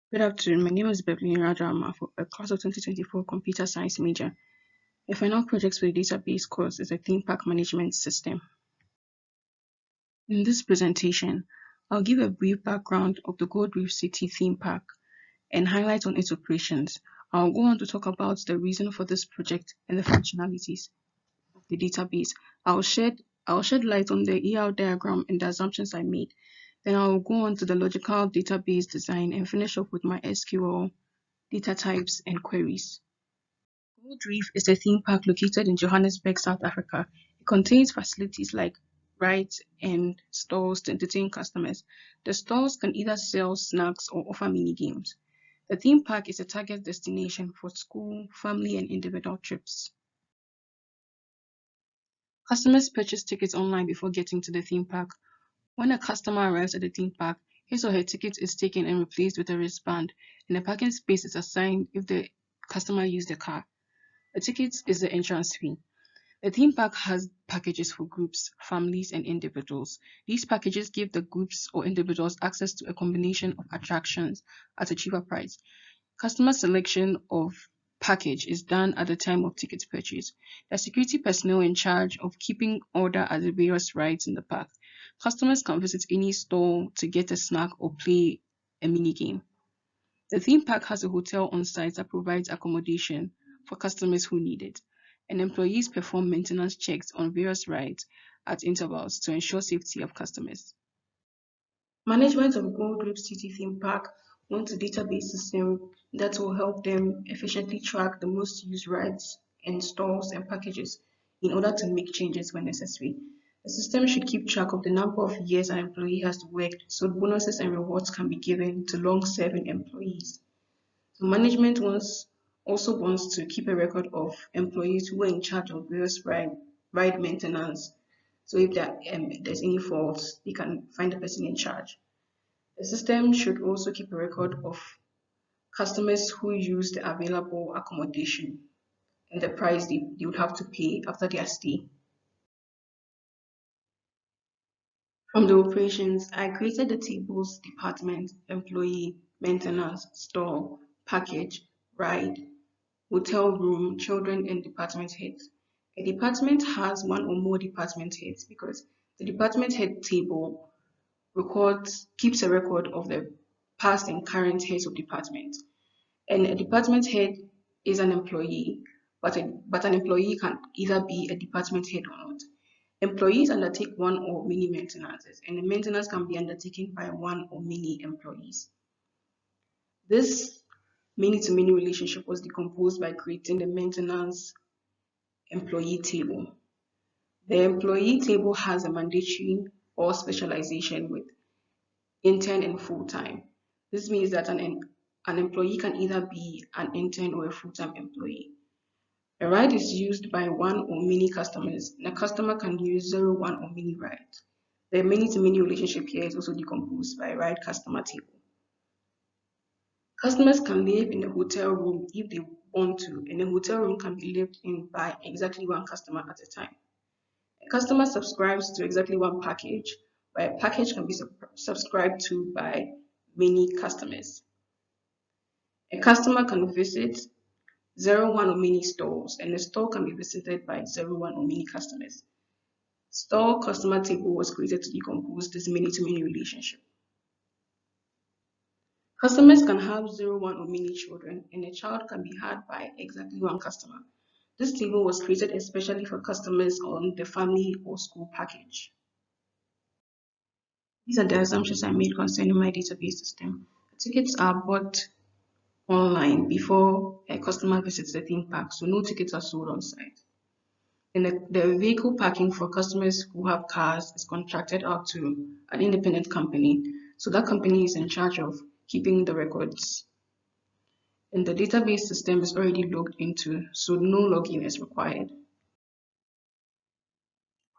Good afternoon. My name is Beverly Rajama for a class of 2024 computer science major. My final project for the database course is a theme park management system. In this presentation, I'll give a brief background of the Gold Reef City theme park and highlight on its operations. I'll go on to talk about the reason for this project and the functionalities of the database. I'll shed light on the ER diagram and the assumptions I made. Then I'll go on to the logical database design and finish up with my SQL data types and queries. Gold Reef is a theme park located in Johannesburg, South Africa. It contains facilities like rides and stalls to entertain customers. The stalls can either sell snacks or offer mini games. The theme park is a target destination for school, family, and individual trips. Customers purchase tickets online before getting to the theme park. When a customer arrives at the theme park, his or her ticket is taken and replaced with a wristband, and a parking space is assigned if the customer used the car. A ticket is the entrance fee. The theme park has packages for groups, families, and individuals. These packages give the groups or individuals access to a combination of attractions at a cheaper price. Customer selection of package is done at the time of ticket purchase. There are security personnel in charge of keeping order at the various rides in the park. Customers can visit any stall to get a snack or play a mini game. The theme park has a hotel on site that provides accommodation for customers who need it, and employees perform maintenance checks on various rides at intervals to ensure safety of customers. Management of Gold Reef City Theme Park wants a database system that will help them efficiently track the most used rides and stalls and packages in order to make changes when necessary. The system should keep track of the number of years an employee has worked so bonuses and rewards can be given to long-serving employees. Management also wants to keep a record of employees who are in charge of various ride maintenance. So if there's any faults, they can find the person in charge. The system should also keep a record of customers who use the available accommodation and the price they would have to pay after their stay. From the operations, I created the tables department, employee, maintenance, store, package, ride, hotel room, children, and department heads. A department has one or more department heads because the department head table keeps a record of the past and current heads of departments. And a department head is an employee, but an employee can either be a department head or not. Employees undertake one or many maintenances, and the maintenance can be undertaken by one or many employees. This many-to-many relationship was decomposed by creating the maintenance employee table. The employee table has a mandatory or specialization with intern and full-time. This means that an employee can either be an intern or a full-time employee. A ride is used by one or many customers, and a customer can use zero, one, or many rides. The many-to-many relationship here is also decomposed by ride customer table. Customers can live in a hotel room if they want to, and a hotel room can be lived in by exactly one customer at a time. A customer subscribes to exactly one package, but a package can be subscribed to by many customers. A customer can visit zero, one, or many stores, and a store can be visited by zero, one, or many customers. Store customer table was created to decompose this many-to-many relationship. Customers can have zero, one, or many children, and a child can be had by exactly one customer. This table was created especially for customers on the family or school package. These are the assumptions I made concerning my database system. Tickets are bought online before a customer visits the theme park, so no tickets are sold on site. And the vehicle parking for customers who have cars is contracted out to an independent company, so that company is in charge of keeping the records. And the database system is already logged into, so no login is required.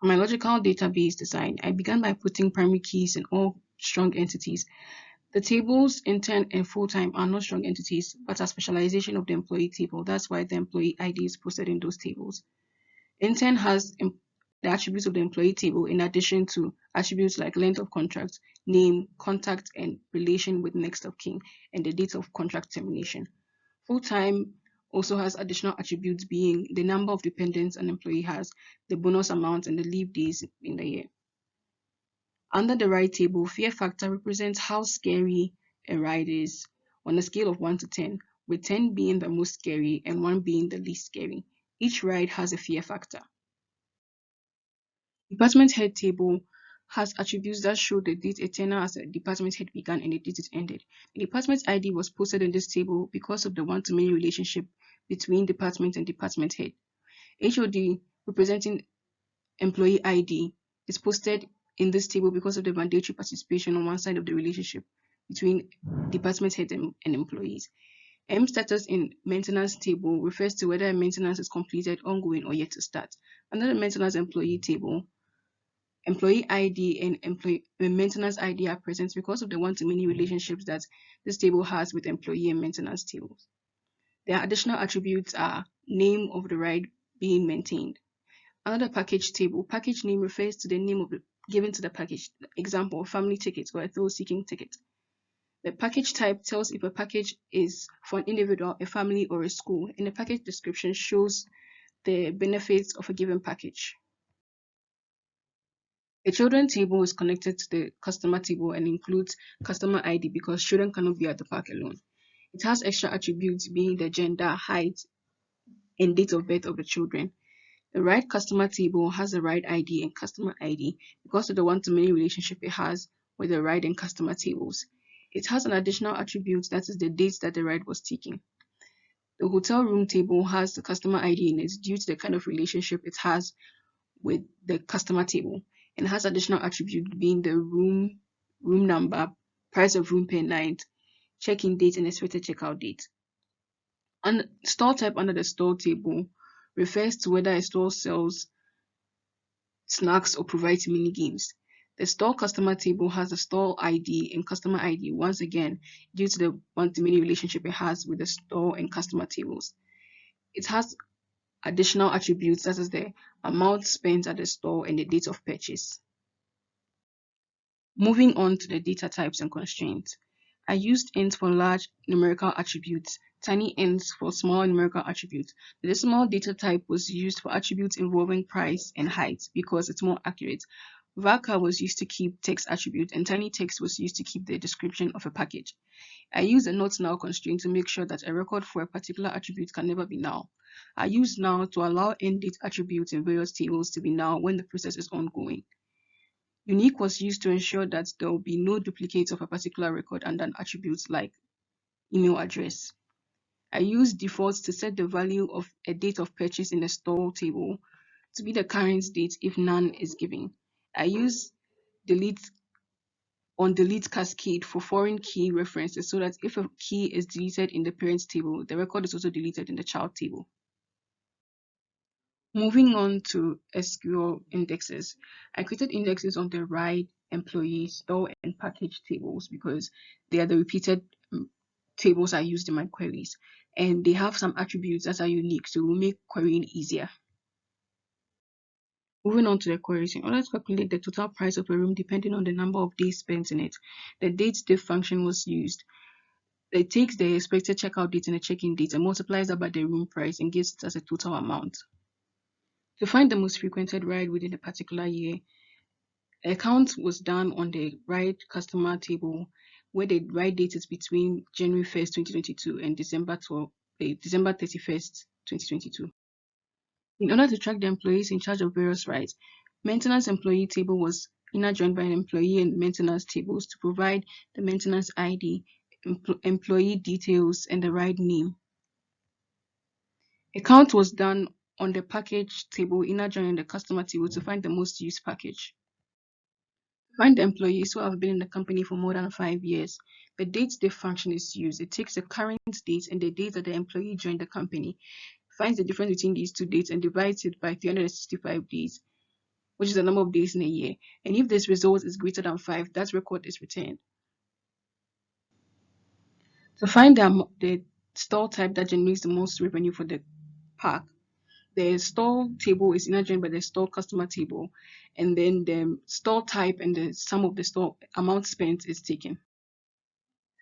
For my logical database design, I began by putting primary keys in all strong entities. The tables, intern and full-time, are not strong entities, but a specialization of the employee table. That's why the employee ID is posted in those tables. Intern has the attributes of the employee table in addition to attributes like length of contract, name, contact, and relation with next of kin, and the date of contract termination. Full-time also has additional attributes being the number of dependents an employee has, the bonus amount, and the leave days in the year. Under the ride table, fear factor represents how scary a ride is on a scale of 1 to 10, with 10 being the most scary and 1 being the least scary. Each ride has a fear factor. Department head table has attributes that show the date a tenure as a department head began and the date it ended. The department ID was posted in this table because of the one-to-many relationship between department and department head. HOD, representing employee ID, is posted in this table because of the mandatory participation on one side of the relationship between department head and employees. M status in maintenance table refers to whether a maintenance is completed, ongoing, or yet to start. Under the maintenance employee table, employee ID and maintenance ID are present because of the one-to-many relationships that this table has with employee and maintenance tables. Their additional attributes are name of the ride being maintained. Another package table, package name refers to the name of the given to the package. Example, family ticket or a thrill-seeking ticket. The package type tells if a package is for an individual, a family, or a school, and the package description shows the benefits of a given package. The children table is connected to the customer table and includes customer ID because children cannot be at the park alone. It has extra attributes being the gender, height, and date of birth of the children. The ride customer table has the ride ID and customer ID because of the one-to-many relationship it has with the ride and customer tables. It has an additional attribute that is the date that the ride was taken. The hotel room table has the customer ID in it due to the kind of relationship it has with the customer table, and has additional attributes being the room number, price of room per night, check-in date, and expected checkout date. And store type under the store table refers to whether a store sells snacks or provides mini games. The store customer table has the store ID and customer ID once again due to the one-to-many relationship it has with the store and customer tables. It has additional attributes such as the amount spent at the store and the date of purchase. Moving on to the data types and constraints. I used int for large numerical attributes, tiny ints for small numerical attributes. The decimal data type was used for attributes involving price and height because it's more accurate. Varchar was used to keep text attributes, and tiny text was used to keep the description of a package. I use a not null constraint to make sure that a record for a particular attribute can never be null. I use null to allow end date attributes in various tables to be null when the process is ongoing. Unique was used to ensure that there will be no duplicates of a particular record under an attribute like email address. I use defaults to set the value of a date of purchase in the store table to be the current date if none is given. I use delete cascade for foreign key references so that if a key is deleted in the parent table, the record is also deleted in the child table. Moving on to SQL indexes. I created indexes on the ride, employee, store, and package tables because they are the repeated tables I used in my queries, and they have some attributes that are unique, so it will make querying easier. Moving on to the queries, in order to calculate the total price of a room depending on the number of days spent in it, the date function was used. It takes the expected checkout date and the check-in date and multiplies that by the room price and gives it as a total amount. To find the most frequented ride within a particular year, a count was done on the ride customer table where the ride date is between January 1st, 2022 and December 31st, 2022. In order to track the employees in charge of various rides, maintenance employee table was inner joined by an employee and maintenance tables to provide the maintenance ID, employee details, and the ride name. A count was done on the package table inner joining the customer table to find the most used package. To find the employees who have been in the company for more than 5 years, the date diff function is used. It takes the current date and the date that the employee joined the company, finds the difference between these two dates and divides it by 365 days, which is the number of days in a year. And if this result is greater than 5, that record is returned. To find the store type that generates the most revenue for the park, the store table is inner joined by the store customer table, and then the store type and the sum of the store amount spent is taken.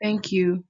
Thank you.